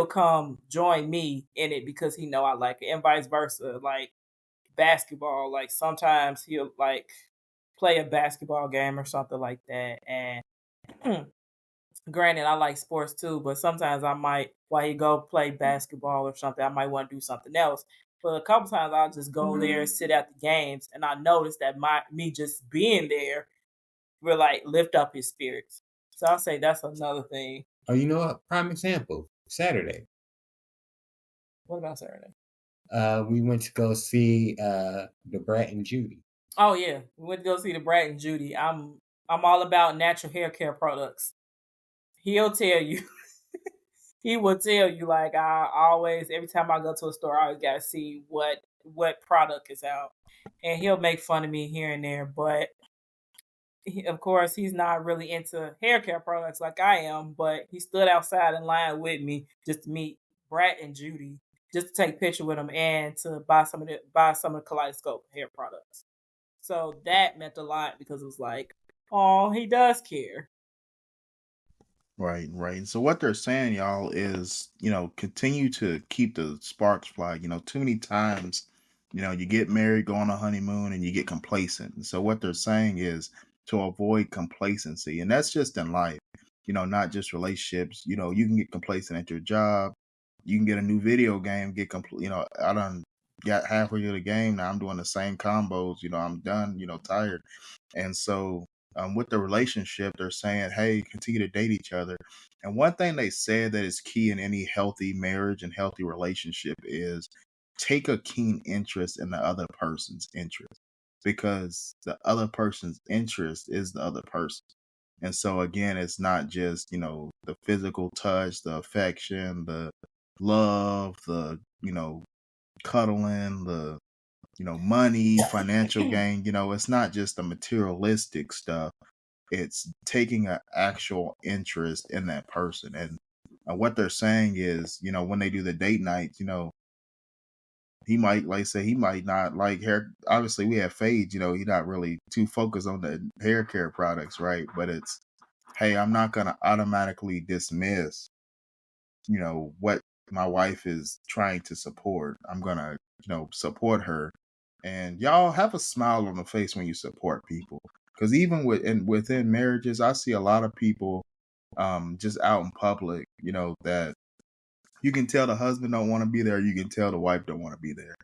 come join me in it because he know I like it, and vice versa. Like basketball, like sometimes he'll like play a basketball game or something like that. And granted, I like sports too, but sometimes I might, while he go play basketball or something, I might want to do something else. But a couple times I'll just go there and sit at the games, and I notice that me just being there will like lift up his spirits. So I'll say that's another thing. Oh, you know what? Prime example, Saturday. What about Saturday? We went to go see the Brat and Judy. Oh yeah, we went to go see the Brat and Judy. I'm all about natural hair care products. He'll tell you. He will tell you, like, I always, every time I go to a store, I always gotta see what product is out, and he'll make fun of me here and there. But of course, he's not really into hair care products like I am. But he stood outside in line with me just to meet Brat and Judy, just to take a picture with him and to buy some of the Kaleidoscope hair products. So that meant a lot because it was like, oh, he does care. Right, right. So what they're saying, y'all, is, continue to keep the sparks fly. Too many times, you get married, go on a honeymoon, and you get complacent. And so what they're saying is to avoid complacency. And that's just in life, not just relationships. You can get complacent at your job. You can get a new video game, get complete. I done got halfway through the game. Now I'm doing the same combos. I'm done, tired. And so with the relationship, they're saying, hey, continue to date each other. And one thing they said that is key in any healthy marriage and healthy relationship is take a keen interest in the other person's interest, because the other person's interest is the other person. And so again, it's not just, the physical touch, the affection, the love, the, cuddling, the money, financial gain. It's not just the materialistic stuff. It's taking an actual interest in that person. And what they're saying is, when they do the date nights, he might, like say, he might not like hair. Obviously, we have fades, he's not really too focused on the hair care products, right? But it's, hey, I'm not going to automatically dismiss, what my wife is trying to support. I'm going to, support her. And y'all have a smile on the face when you support people. Because even within marriages, I see a lot of people just out in public, that you can tell the husband don't want to be there. You can tell the wife don't want to be there.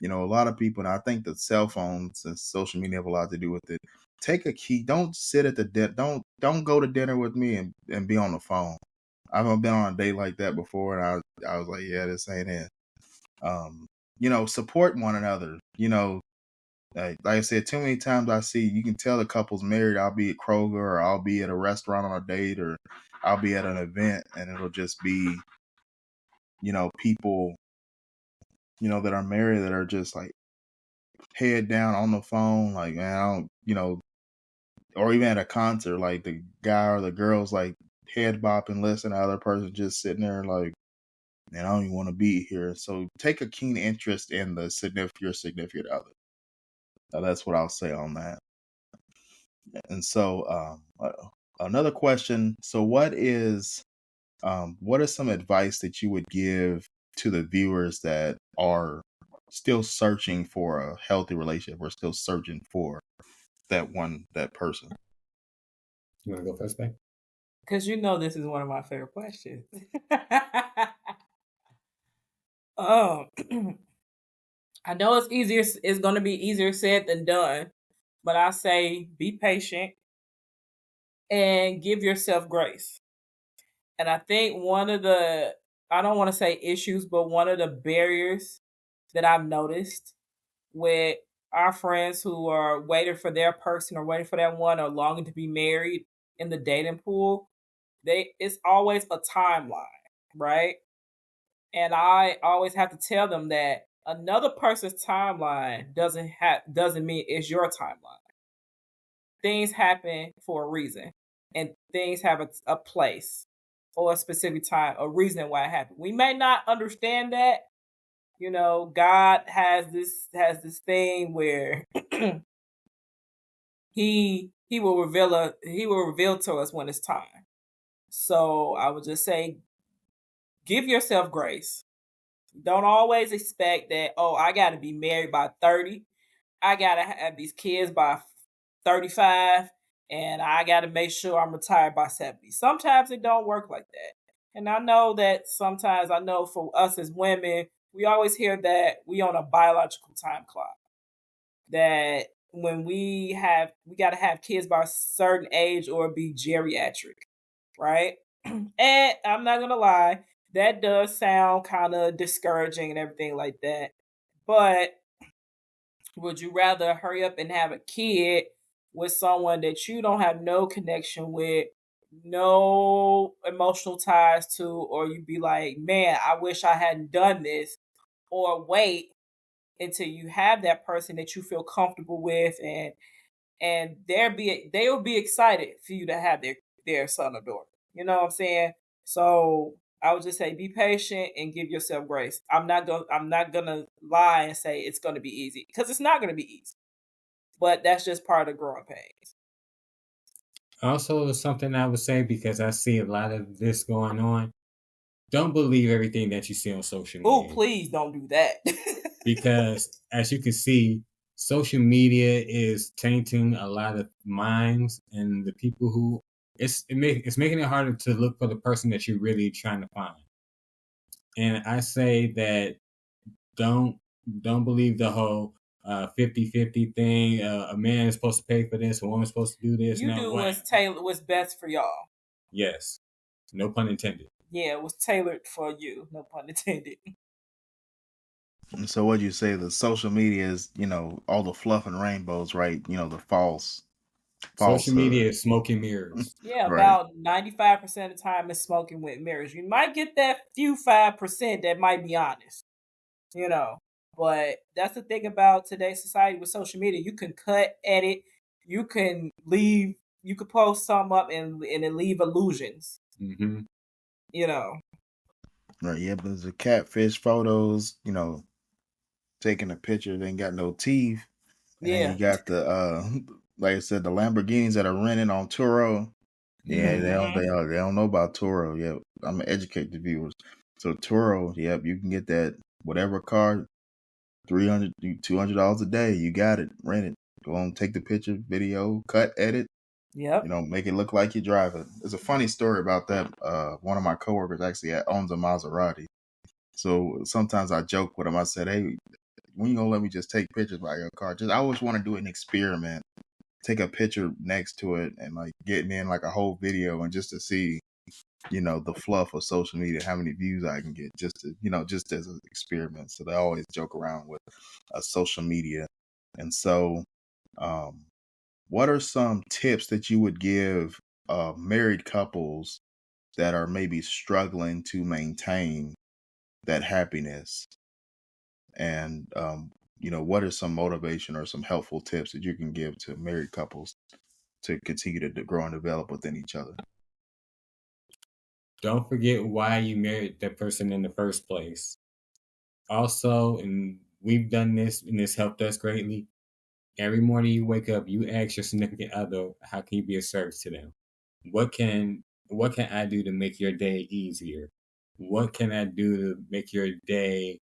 A lot of people, and I think that cell phones and social media have a lot to do with it. Take a key. Don't sit at the don't go to dinner with me and be on the phone. I've been on a date like that before, and I was like, yeah, this ain't it. Support one another. Like I said, too many times I see, you can tell the couple's married. I'll be at Kroger, or I'll be at a restaurant on a date, or I'll be at an event, and it'll just be, people, that are married that are just like head down on the phone, like, man, I don't, or even at a concert, like the guy or the girl's like head bopping, listening to the other person just sitting there like, man, I don't even want to be here. So take a keen interest in your significant other. That's what I'll say on that. And so another question. So what is some advice that you would give to the viewers that are still searching for a healthy relationship, or still searching for that person? You want to go first, babe? Because this is one of my favorite questions. I know it's going to be easier said than done, but I say be patient and give yourself grace. And I think one of the, I don't want to say issues, but one of the barriers that I've noticed with our friends who are waiting for their person, or waiting for that one, or longing to be married in the dating pool, it's always a timeline, right? And I always have to tell them that another person's timeline doesn't mean it's your timeline. Things happen for a reason, and things have a place or a specific time, a reason why it happened. We may not understand that. God has this thing where he will reveal to us when it's time. So I would just say, give yourself grace. Don't always expect that, oh, I got to be married by 30. I got to have these kids by 35. And I got to make sure I'm retired by 70. Sometimes it don't work like that. And I know that sometimes, for us as women, we always hear that we on a biological time clock. That when we got to have kids by a certain age or be geriatric, right? And I'm not going to lie, that does sound kind of discouraging and everything like that. But would you rather hurry up and have a kid with someone that you don't have no connection with, no emotional ties to, or you be like, man, I wish I hadn't done this, or wait until you have that person that you feel comfortable with, and they will be excited for you to have their son or daughter. You know what I'm saying? So I would just say be patient and give yourself grace. I'm not gonna lie and say it's gonna be easy, because it's not gonna be easy. But that's just part of the growing pains. Also, something I would say, because I see a lot of this going on, don't believe everything that you see on social Oh, media. please don't do that. Because as you can see, social media is tainting a lot of minds, and the people who it's making it harder to look for the person that you're really trying to find. And I say that don't believe the whole 50-50 thing. A man is supposed to pay for this, a woman's supposed to do this. You No, do why? what's best for y'all. Yes, no pun intended. Yeah, it was tailored for you. No pun intended. So what you say, the social media is, all the fluff and rainbows, right? The Social falsehood. media is smoke and mirrors. Yeah, Right. about 95% of the time it's smoking with mirrors. You might get that few 5% that might be honest, But that's the thing about today's society with social media. You can cut, edit, you can leave, you could post some up and then leave illusions, Mm-hmm. Right, yeah, but there's the catfish photos, taking a picture, they ain't got no teeth. And then Yeah. you got the like I said, the Lamborghinis that are renting on Turo. Yeah, Mhm. they don't know about Turo. Yeah, I'm gonna educate the viewers. So Turo, yep, you can get that whatever car, $300, $200 a day. You got it, rent it. Go on, take the picture, video, cut, edit. Yep. Make it look like you drive it. There's a funny story about that. One of my coworkers actually owns a Maserati. So sometimes I joke with him. I said, "Hey, when you gonna let me just take pictures by your car? I always want to do an experiment, take a picture next to it, and like getting in like a whole video, and just to see, the fluff of social media, how many views I can get, just as an experiment." So they always joke around with social media, and so, what are some tips that you would give married couples that are maybe struggling to maintain that happiness? And what are some motivation or some helpful tips that you can give to married couples to continue to grow and develop within each other? Don't forget why you married that person in the first place. Also, and we've done this, and this helped us greatly. Every morning you wake up, you ask your significant other, how can you be of service to them? What can I do to make your day easier? What can I do to make your day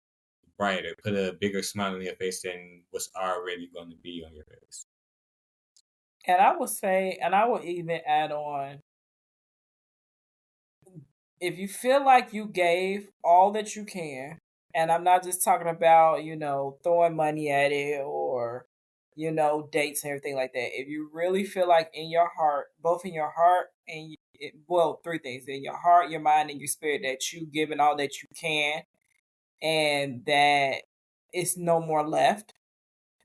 brighter? Put a bigger smile on your face than what's already going to be on your face. And I would say, and I would even add on, if you feel like you gave all that you can, and I'm not just talking about, throwing money at it or, dates and everything like that. If you really feel like in your heart, both in your heart and, three things: in your heart, your mind, and your spirit, that you given all that you can and that it's no more left,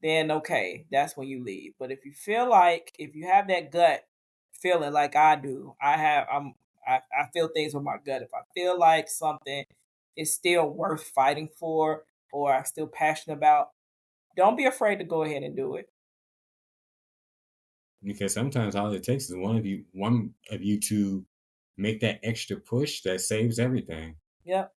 then okay, that's when you leave. But if you feel like, if you have that gut feeling like I do, I feel things with my gut. If I feel like something is still worth fighting for or I'm still passionate about, don't be afraid to go ahead and do it. Because sometimes all it takes is one of you to make that extra push that saves everything. Yep.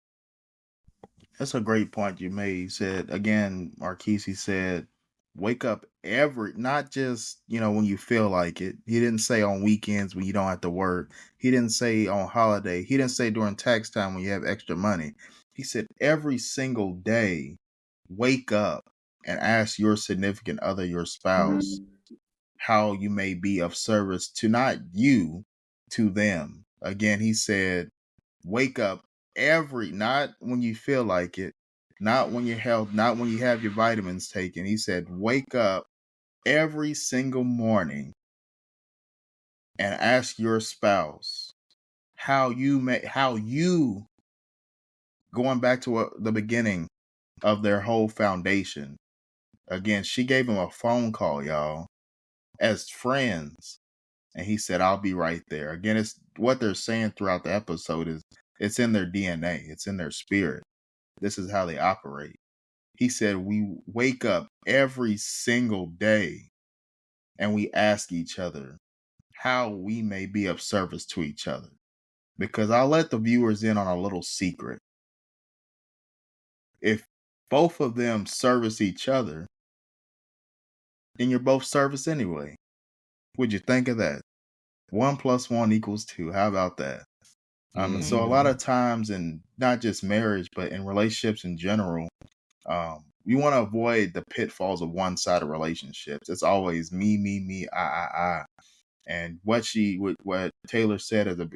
That's a great point you made. He said, again, Marquis, he said, wake up not just, when you feel like it. He didn't say on weekends when you don't have to work. He didn't say on holiday. He didn't say during tax time when you have extra money. He said every single day, wake up and ask your significant other, your spouse, how you may be of service to not you, to them. Again, he said, wake up not when you feel like it, not when you're health, not when you have your vitamins taken. He said, wake up every single morning and ask your spouse how you, going back to the beginning of their whole foundation. Again, she gave him a phone call, y'all, as friends. And he said, I'll be right there. Again, it's what they're saying throughout the episode is it's in their DNA. It's in their spirit. This is how they operate. He said, we wake up every single day and we ask each other how we may be of service to each other. because I'll let the viewers in on a little secret. If both of them service each other, then you're both service anyway. What'd you think of that? 1 + 1 = 2. How about that? So a lot of times, in not just marriage, but in relationships in general, you want to avoid the pitfalls of one-sided relationships. It's always me, I. And what Taylor said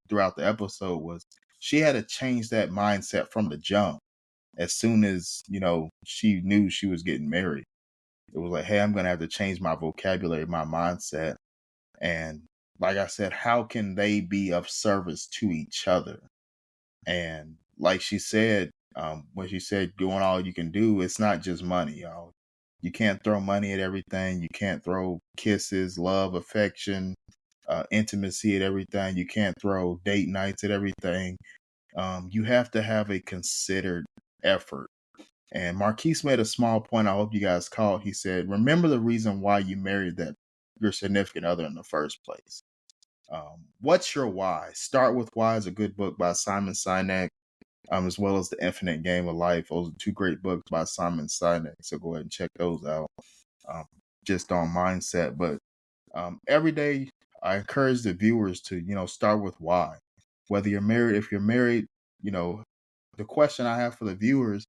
throughout the episode was she had to change that mindset from the jump. As soon as, she knew she was getting married, it was like, hey, I'm going to have to change my vocabulary, my mindset. And like I said, how can they be of service to each other? And like she said, when she said doing all you can do, it's not just money, y'all. You can't throw money at everything. You can't throw kisses, love, affection, intimacy at everything. You can't throw date nights at everything. You have to have a considered effort. And Marquis made a small point. I hope you guys caught. He said, remember the reason why you married your significant other in the first place. What's your why? Start with Why is a good book by Simon Sinek, as well as The Infinite Game of Life. Those are 2 great books by Simon Sinek. So go ahead and check those out. Just on mindset. But every day, I encourage the viewers to, start with why. Whether you're married, if you're married, the question I have for the viewers,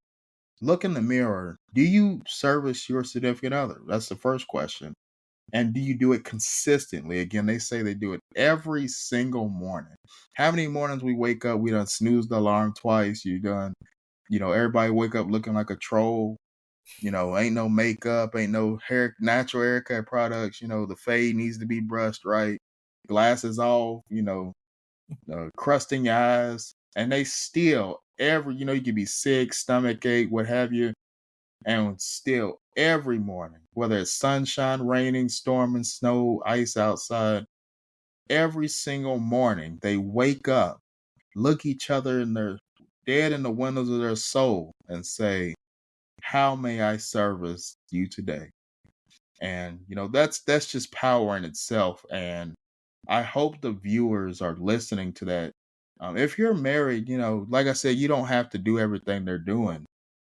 look in the mirror. Do you service your significant other? That's the first question. And do you do it consistently? Again, they say they do it every single morning. How many mornings we wake up, we done snoozed the alarm twice. You done, everybody wake up looking like a troll. Ain't no makeup, ain't no natural haircut products. The fade needs to be brushed right. Glasses off, crust in your eyes. And they still, you could be sick, stomach ache, what have you. And still every morning, whether it's sunshine, raining, storming, snow, ice outside, every single morning they wake up, look each other in their dead in the windows of their soul and say, how may I service you today? And that's just power in itself. And I hope the viewers are listening to that. If you're married, like I said, you don't have to do everything they're doing.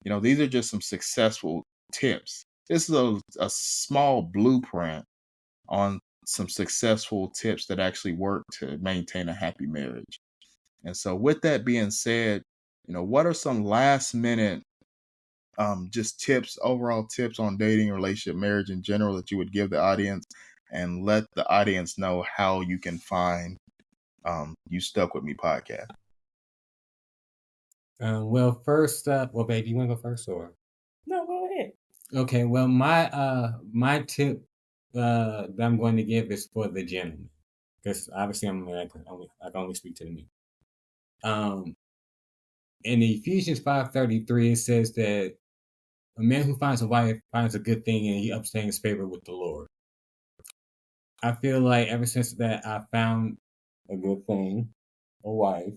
These are just some successful tips. This is a small blueprint on some successful tips that actually work to maintain a happy marriage. And so with that being said, what are some last minute just tips, overall tips on dating, relationship, marriage in general that you would give the audience, and let the audience know how you can find You Stuck With Me podcast? Well, first up, well, babe, you want to go first or? No, go ahead. Okay, well, my tip that I'm going to give is for the gentleman, because obviously I can only speak to the men. In Ephesians 5:33, it says that a man who finds a wife finds a good thing and he obtains favor with the Lord. I feel like ever since that I found a good thing, a wife,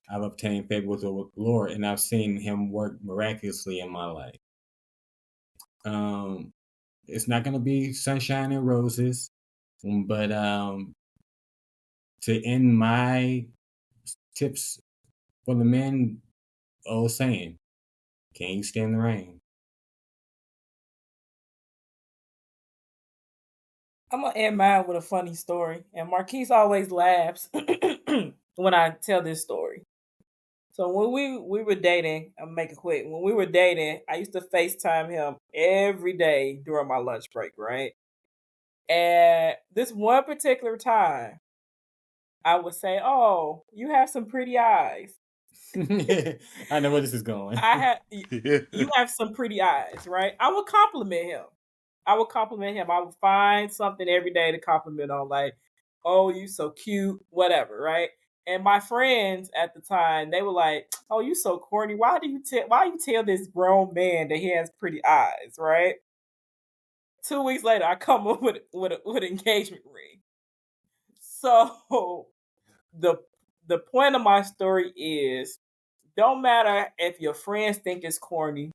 I've obtained favor with the Lord, and I've seen Him work miraculously in my life. It's not going to be sunshine and roses, but to end my tips for the men, old saying, can you stand the rain? I'm gonna end mine with a funny story, and Marquise always laughs when I tell this story. So when we were dating, I'll make it quick. When we were dating, I used to FaceTime him every day during my lunch break, right? And this one particular time, I would say, "Oh, you have some pretty eyes." I know where this is going. You have some pretty eyes, right? I would compliment him. I would find something every day to compliment on, like, "Oh, you so cute," whatever, right? And my friends at the time, they were like, "Oh, you so corny. Why you tell this grown man that he has pretty eyes?" Right? 2 weeks later, I come up with an engagement ring. So the the point of my story is, don't matter if your friends think it's corny,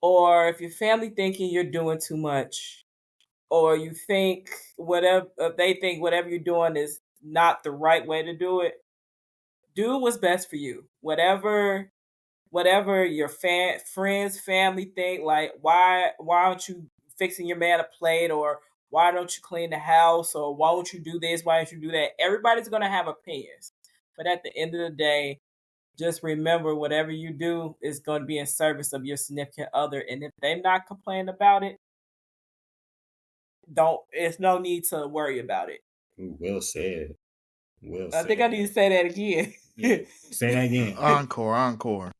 or if your family thinking you're doing too much, or you think whatever they think whatever you're doing is not the right way to do it. Do what's best for you. Whatever your friends, family think, like why aren't you fixing your man a plate, or why don't you clean the house, or why don't you do this, why don't you do that? Everybody's gonna have opinions. But at the end of the day, just remember whatever you do is going to be in service of your significant other. And if they're not complaining about it, it's no need to worry about it. Well said. Well I said. think I need to say that again. Yeah. Say that again. Encore.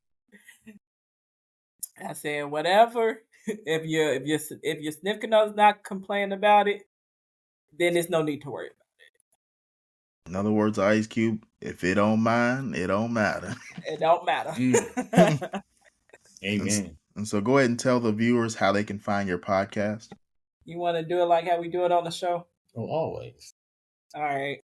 I said whatever. If your significant other's not complaining about it, then there's no need to worry about it. In other words, Ice Cube, if it don't mind, it don't matter. It don't matter. Amen. And so go ahead and tell the viewers how they can find your podcast. You want to do it like how we do it on the show? Oh, always. All right.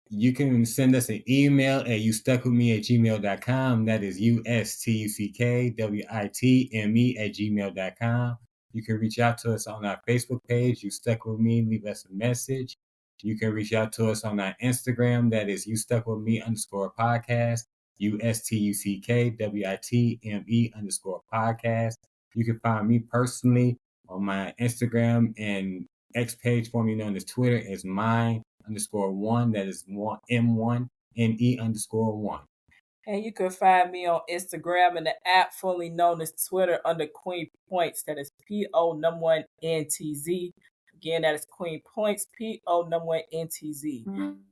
You can send us an email at USTUCKWITME@gmail.com. That is USTUCKWITME@gmail.com. You can reach out to us on our Facebook page, You Stuck With Me, leave us a message. You can reach out to us on our Instagram, that is YouStuckWithMe_podcast, USTUCKWITME_podcast. You can find me personally on my Instagram and X page, formerly known as Twitter, as mine_1, that is M1NE_1. And you can find me on Instagram and the app formerly known as Twitter under Queen Points. That is PO1NTZ. Again, that is Queen Points, PO1NTZ.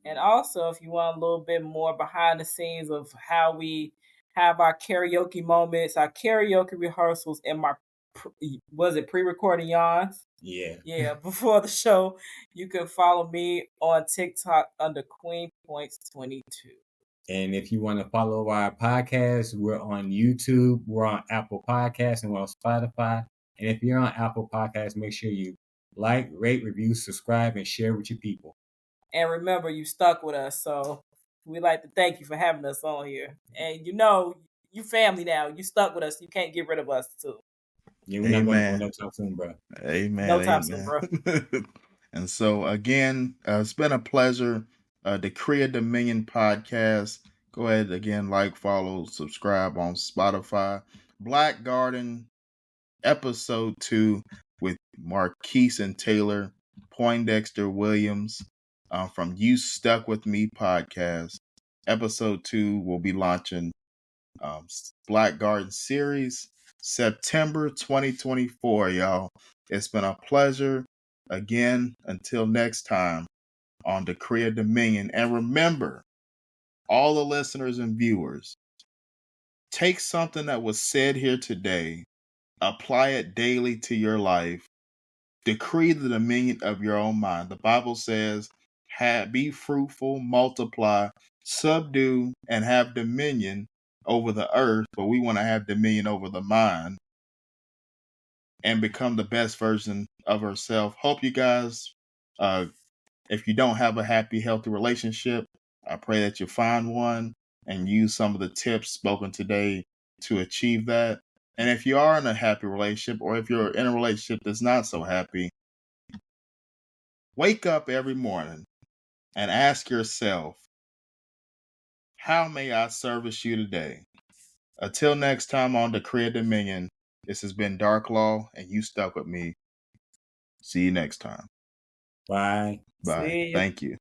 And also, if you want a little bit more behind the scenes of how we have our karaoke moments, our karaoke rehearsals, and my pre-recorded yawns? Yeah, before the show, you can follow me on TikTok under Queen Points 22. And if you want to follow our podcast, we're on YouTube, we're on Apple Podcasts, and we're on Spotify. And if you're on Apple Podcasts, make sure you like, rate, review, subscribe, and share with your people. And remember, you stuck with us, so we'd like to thank you for having us on here. And you family now. You stuck with us. You can't get rid of us, too. Yeah, we're not going to go no time soon, bro. Amen. No time soon, bro. And so, again, it's been a pleasure. Decree a Dominion podcast. Go ahead, again, like, follow, subscribe on Spotify. Black Garden, episode 2 with Marquis and Taylor Williams from You Stuck With Me podcast. Episode 2 will be launching Black Garden series September 2024, y'all. It's been a pleasure. Again, until next time on Decree a Dominion. And remember, all the listeners and viewers, take something that was said here today, apply it daily to your life, decree the dominion of your own mind. The Bible says, be fruitful, multiply, subdue, and have dominion over the earth, but we want to have dominion over the mind and become the best version of ourselves. Hope you guys, if you don't have a happy, healthy relationship, I pray that you find one and use some of the tips spoken today to achieve that. And if you are in a happy relationship, or if you're in a relationship that's not so happy, wake up every morning and ask yourself, how may I service you today? Until next time on Decree a Dominion, this has been Dark Law, and you stuck with me. See you next time. Bye. Bye. Thank you.